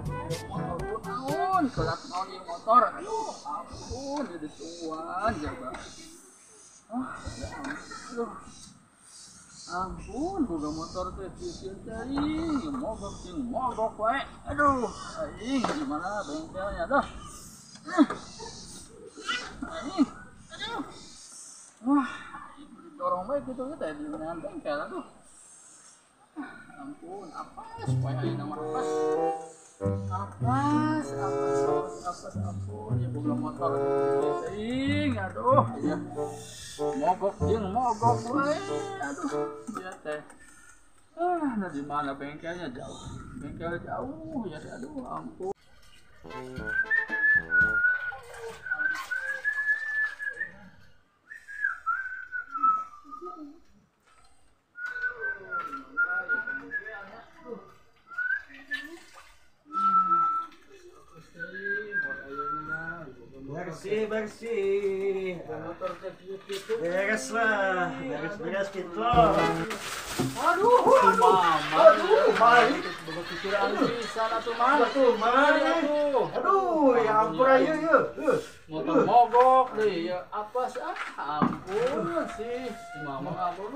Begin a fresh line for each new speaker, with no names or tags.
Motor naon, kelat naon ieu motor. Aduh, ampun, jadi tuan jaga. Ya ampun. Ampun, boga motor teh sieun teuing, mogok wae. Aduh, aing gimana bengkelnya dah. Aing, aduh. Wah, dorong bae kitu teh di mana bengkel aduh. Ampun, apes supaya aing nama apes. Apes, ampun, ya boga motor teuing, aduh, ya. Mogok wae. Aduh, dia teh. Nah di mana bengkelnya jauh. Bengkel jauh ya, aduh ampun.
Bersih. Beres lah, beres gitu.
Aduh,
balik. Aduh, ya ampun ayo.
Motor mogok deh, ya apa sih? Ampun sih, mama ampun.